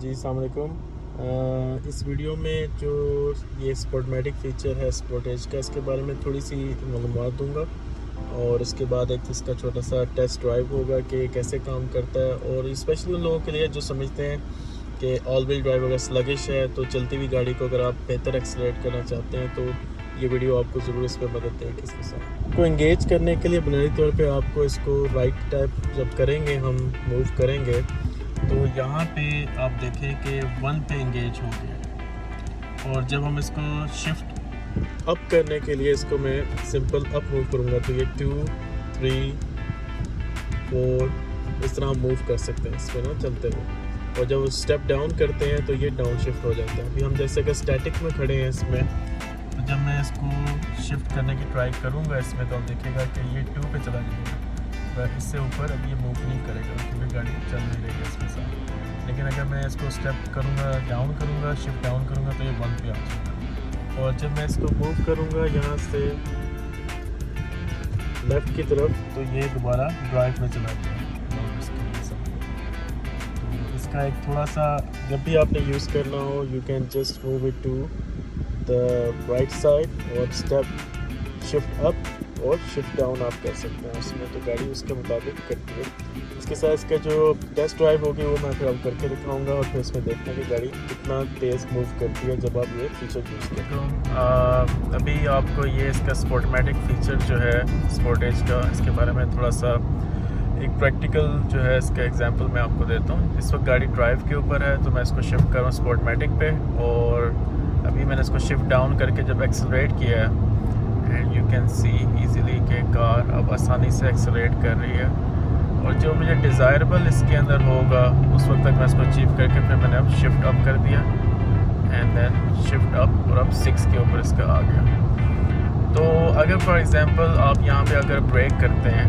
जी अस्सलाम वालेकुम। इस वीडियो में जो ये स्पोर्टमेटिक फ़ीचर है स्पोर्टेज का, इसके बारे में थोड़ी सी मालूमात दूंगा और इसके बाद एक इसका छोटा सा टेस्ट ड्राइव होगा कि कैसे काम करता है। और स्पेशली उन लोगों के लिए जो समझते हैं कि ऑल व्हील ड्राइव अगर स्लगिश है तो चलती हुई गाड़ी को अगर आप बेहतर एक्सेलरेट करना चाहते हैं तो ये वीडियो आपको ज़रूर इस पर मदद देगी। इसके साथ को इंगेज करने के लिए बुनियादी तौर पे आपको इसको राइट टाइप जब करेंगे, हम मूव करेंगे तो यहाँ पे आप देखें कि 1 पे इंगेज हो गया। और जब हम इसको शिफ्ट अप करने के लिए इसको मैं सिंपल अप मूव करूँगा तो ये 2, 3, 4 इस तरह हम मूव कर सकते हैं इसमें ना चलते हुए। और जब स्टेप डाउन करते हैं तो ये डाउन शिफ्ट हो जाता है। अभी हम जैसे कि स्टैटिक में खड़े हैं इसमें, तो जब मैं इसको शिफ्ट करने की ट्राई करूँगा इसमें तो आप देखेगा कि ये 2 पे चला जाएगा। इससे ऊपर अब ये मूव नहीं करेगा क्योंकि गाड़ी चल नहीं रही है इसके साथ। लेकिन अगर मैं इसको स्टेप करूँगा, डाउन करूँगा, शिफ्ट डाउन करूँगा तो ये 1 पे आ जाएगा। और जब मैं इसको मूव करूँगा यहाँ से लेफ़्ट की तरफ तो ये दोबारा ड्राइव में चला जाएगा। तो इसका एक थोड़ा सा जब भी आपने यूज़ करना हो you can just move it to the right side और स्टेप शिफ्ट अप और शिफ्ट डाउन आप कर सकते हैं उसमें, तो गाड़ी उसके मुताबिक करती है। इसके साथ इसका जो टेस्ट ड्राइव होगी वो मैं फिर अब करके दिखाऊंगा और फिर इसमें देखना कि गाड़ी कितना तेज़ मूव करती है जब आप ये फीचर यूज़ करते हो। अभी आपको ये इसका स्पोर्टमेटिक फ़ीचर जो है स्पोर्टेज का, इसके बारे में थोड़ा सा एक प्रैक्टिकल जो है इसका एग्जांपल मैं आपको देता हूँ। इस वक्त गाड़ी ड्राइव के ऊपर है तो मैं इसको शिफ्ट कर रहा हूँ स्पोर्टमेटिक पे, और अभी मैंने इसको शिफ्ट डाउन करके जब एक्सेलरेट किया है and you can see easily कि कार अब आसानी से एक्सेलरेट कर रही है। और जो मुझे डिज़ायरेबल इसके अंदर होगा उस वक्त तक मैं इसको अचीव करके फिर मैंने अब शिफ्ट अप कर दिया एंड देन शिफ्ट अप और अब 6 के ऊपर इसका आ गया। तो अगर फॉर एग्ज़ाम्पल आप यहाँ पे अगर ब्रेक करते हैं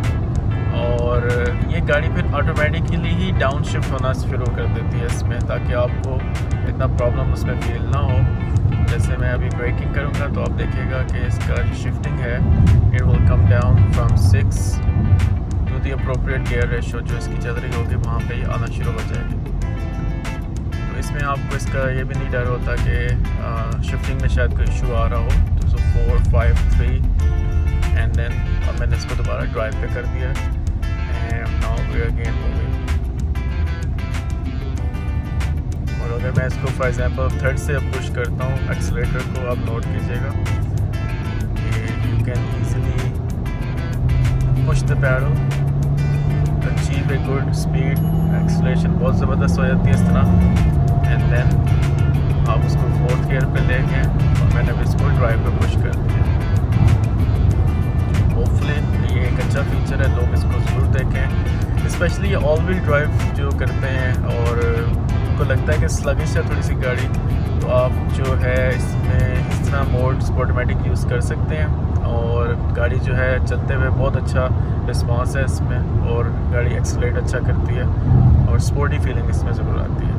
और ये गाड़ी फिर ऑटोमेटिकली ही डाउन शिफ्ट होना शुरू कर देती है इसमें, ताकि आपको इतना प्रॉब्लम उसमें फील ना हो। जैसे मैं अभी ब्रेकिंग करूँगा तो आप देखिएगा कि इसका जो शिफ्टिंग है it will come down from 6 to the appropriate gear ratio जो इसकी चल रही होगी वहाँ पे ये आना शुरू हो जाएगी। तो इसमें आपको इसका ये भी नहीं डर होता कि शिफ्टिंग में शायद कोई इशू आ रहा हो। तो 4, 5, 3 एंड देन अब मैंने इसको दोबारा ड्राइव पे कर दिया and now we are again moving. और अगर मैं इसको फॉर एग्जांपल थर्ड से पुश करता हूँ एक्सीलरेटर को, आप नोट कीजिएगा कि you can easily push the pedal, achieve a good speed, acceleration बहुत ज़बरदस्त हो जाती है इस तरह। एंड देन आप उसको 4th गियर पे ले गए और मैंने अब इसको ड्राइव पे पुश कर दिया। होपफुली ये एक अच्छा फीचर है, लोग इसको ज़रूर देखें। स्पेशली ये ऑल व्हील ड्राइव जो करते हैं और को लगता है कि स्लगिश है थोड़ी सी गाड़ी, तो आप जो है इसमें इस तरह मोड स्पोर्टमेटिक यूज़ कर सकते हैं और गाड़ी जो है चलते हुए बहुत अच्छा रिस्पांस है इसमें और गाड़ी एक्सीलरेट अच्छा करती है और स्पोर्टी फीलिंग इसमें ज़रूर आती है।